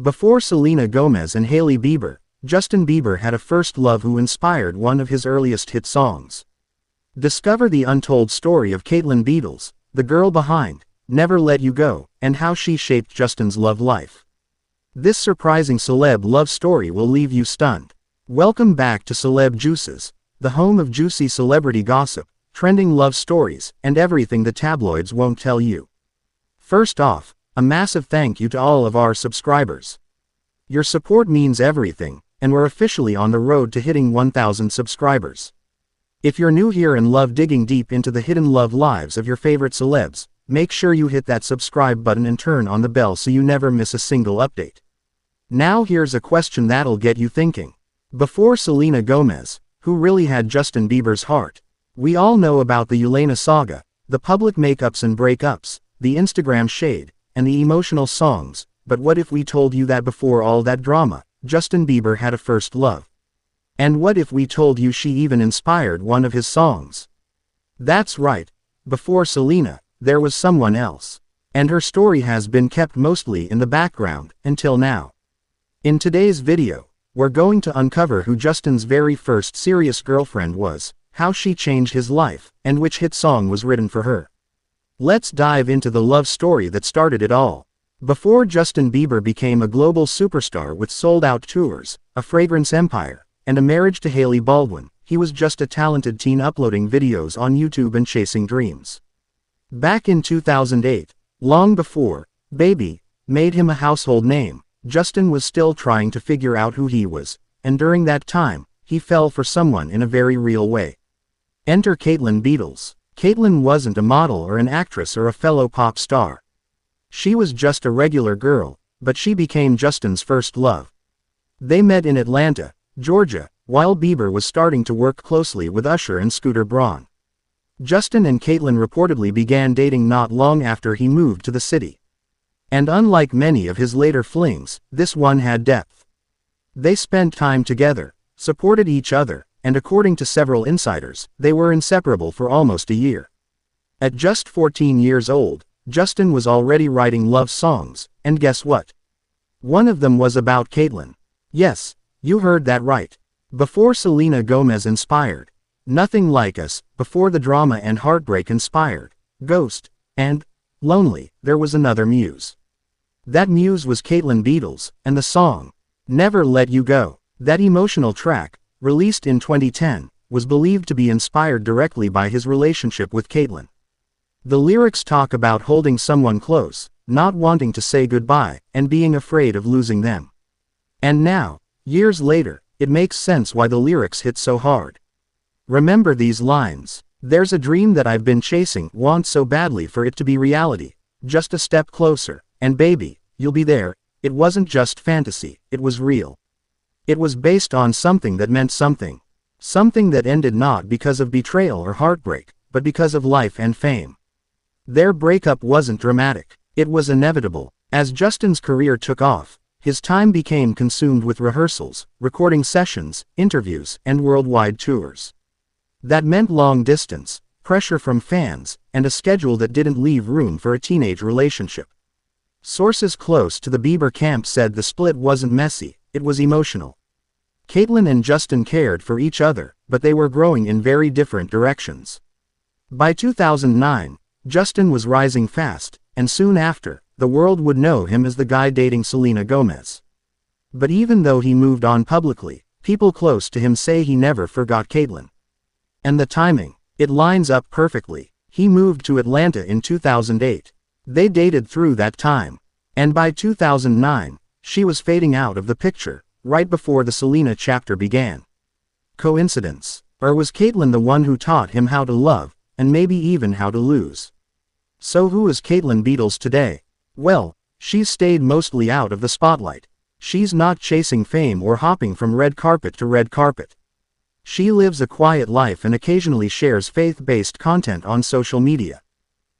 Before Selena Gomez and Hailey Bieber, Justin Bieber had a first love who inspired one of his earliest hit songs. Discover the untold story of Caitlin Beadles, the girl behind Never Let You Go, and how she shaped Justin's love life. This surprising celeb love story will leave you stunned. Welcome back to Celeb Juices, the home of juicy celebrity gossip, trending love stories, and everything the tabloids won't tell you. First off, a massive thank you to all of our subscribers. Your support means everything, and we're officially on the road to hitting 1,000 subscribers. If you're new here and love digging deep into the hidden love lives of your favorite celebs, make sure you hit that subscribe button and turn on the bell so you never miss a single update. Now here's a question that'll get you thinking. Before Selena Gomez, who really had Justin Bieber's heart? We all know about the Jelena saga, the public makeups and breakups, the Instagram shade, and the emotional songs, but what if we told you that before all that drama, Justin Bieber had a first love? And what if we told you she even inspired one of his songs? That's right, before Selena, there was someone else. And her story has been kept mostly in the background, until now. In today's video, we're going to uncover who Justin's very first serious girlfriend was, how she changed his life, and which hit song was written for her. Let's dive into the love story that started it all. Before Justin Bieber became a global superstar with sold-out tours, a fragrance empire, and a marriage to Hailey Baldwin, he was just a talented teen uploading videos on YouTube and chasing dreams. Back in 2008, long before Baby made him a household name, Justin was still trying to figure out who he was, and during that time, he fell for someone in a very real way. Enter Caitlin Beadles. Caitlin wasn't a model or an actress or a fellow pop star. She was just a regular girl, but she became Justin's first love. They met in Atlanta, Georgia, while Bieber was starting to work closely with Usher and Scooter Braun. Justin and Caitlin reportedly began dating not long after he moved to the city. And unlike many of his later flings, this one had depth. They spent time together, supported each other, and according to several insiders, they were inseparable for almost a year. At just 14 years old, Justin was already writing love songs, and guess what? One of them was about Caitlin. Yes, you heard that right. Before Selena Gomez inspired Nothing Like Us, before the drama and heartbreak inspired Ghost and Lonely, there was another muse. That muse was Caitlin Beadles, and the song Never Let You Go. That emotional track, released in 2010, was believed to be inspired directly by his relationship with Caitlin. The lyrics talk about holding someone close, not wanting to say goodbye, and being afraid of losing them. And now, years later, it makes sense why the lyrics hit so hard. Remember these lines. There's a dream that I've been chasing, want so badly for it to be reality. Just a step closer, and baby, you'll be there. It wasn't just fantasy, it was real. It was based on something that meant something. Something that ended not because of betrayal or heartbreak, but because of life and fame. Their breakup wasn't dramatic, it was inevitable. As Justin's career took off, his time became consumed with rehearsals, recording sessions, interviews, and worldwide tours. That meant long distance, pressure from fans, and a schedule that didn't leave room for a teenage relationship. Sources close to the Bieber camp said the split wasn't messy, it was emotional. Caitlin and Justin cared for each other, but they were growing in very different directions. By 2009, Justin was rising fast, and soon after, the world would know him as the guy dating Selena Gomez. But even though he moved on publicly, people close to him say he never forgot Caitlin. And the timing, it lines up perfectly. He moved to Atlanta in 2008. They dated through that time. And by 2009, she was fading out of the picture, right before the Selena chapter began. Coincidence? Or was Caitlin the one who taught him how to love, and maybe even how to lose? So who is Caitlin Beadles today? Well, she's stayed mostly out of the spotlight. She's not chasing fame or hopping from red carpet to red carpet. She lives a quiet life and occasionally shares faith-based content on social media.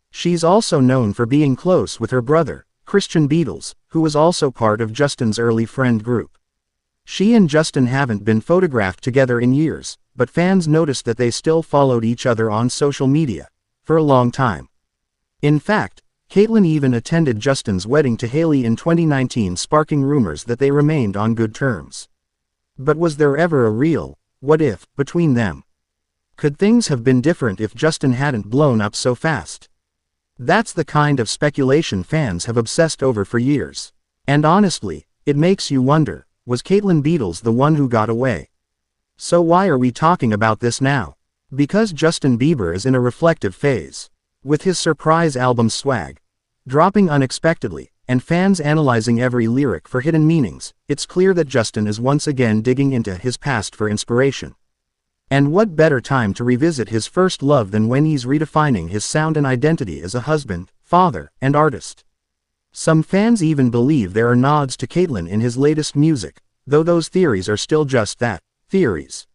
She's also known for being close with her brother, Christian Beadles, who was also part of Justin's early friend group. She and Justin haven't been photographed together in years, but fans noticed that they still followed each other on social media for a long time. In fact, Caitlin even attended Justin's wedding to Hailey in 2019, sparking rumors that they remained on good terms. But was there ever a real what if between them? Could things have been different if Justin hadn't blown up so fast? That's the kind of speculation fans have obsessed over for years. And honestly, it makes you wonder, was Caitlin Beadles the one who got away? So why are we talking about this now? Because Justin Bieber is in a reflective phase. With his surprise album Swag dropping unexpectedly, and fans analyzing every lyric for hidden meanings, it's clear that Justin is once again digging into his past for inspiration. And what better time to revisit his first love than when he's redefining his sound and identity as a husband, father, and artist? Some fans even believe there are nods to Caitlin in his latest music, though those theories are still just that, theories.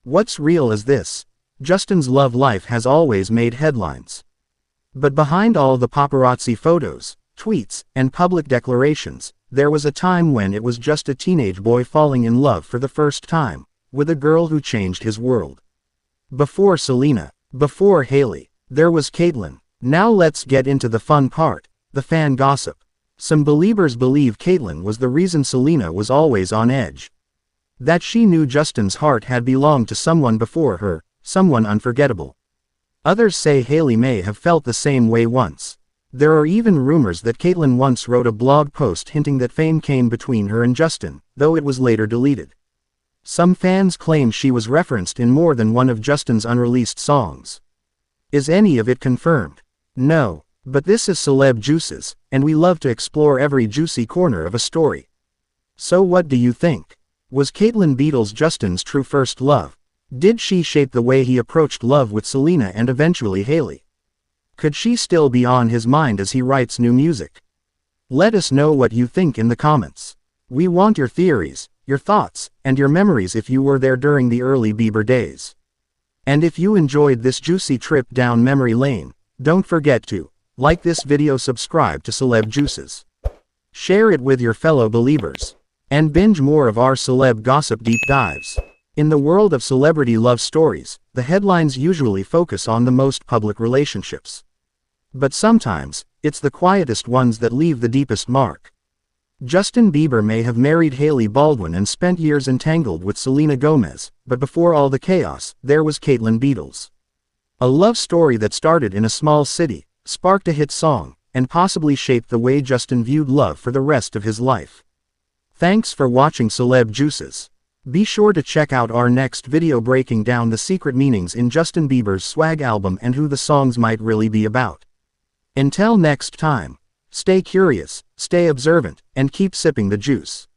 What's real is this: Justin's love life has always made headlines. But behind all the paparazzi photos, tweets, and public declarations, there was a time when it was just a teenage boy falling in love for the first time, with a girl who changed his world. Before Selena, before Hailey, there was Caitlin. Now let's get into the fun part, the fan gossip. Some Beliebers believe Caitlin was the reason Selena was always on edge. That she knew Justin's heart had belonged to someone before her, someone unforgettable. Others say Hailey may have felt the same way once. There are even rumors that Caitlin once wrote a blog post hinting that fame came between her and Justin, though it was later deleted. Some fans claim she was referenced in more than one of Justin's unreleased songs. Is any of it confirmed? No, but this is Celeb Juices, and we love to explore every juicy corner of a story. So what do you think? Was Caitlin Beadles Justin's true first love? Did she shape the way he approached love with Selena and eventually Hailey? Could she still be on his mind as he writes new music? Let us know what you think in the comments. We want your theories, your thoughts, and your memories if you were there during the early Bieber days. And if you enjoyed this juicy trip down memory lane, don't forget to like this video, subscribe to Celeb Juices, share it with your fellow Beliebers, and binge more of our celeb gossip deep dives. In the world of celebrity love stories, the headlines usually focus on the most public relationships. But sometimes, it's the quietest ones that leave the deepest mark. Justin Bieber may have married Hailey Baldwin and spent years entangled with Selena Gomez, but before all the chaos, there was Caitlin Beadles. A love story that started in a small city, sparked a hit song, and possibly shaped the way Justin viewed love for the rest of his life. Thanks for watching Celeb Juices. Be sure to check out our next video breaking down the secret meanings in Justin Bieber's Swag album and who the songs might really be about. Until next time, stay curious, stay observant, and keep sipping the juice.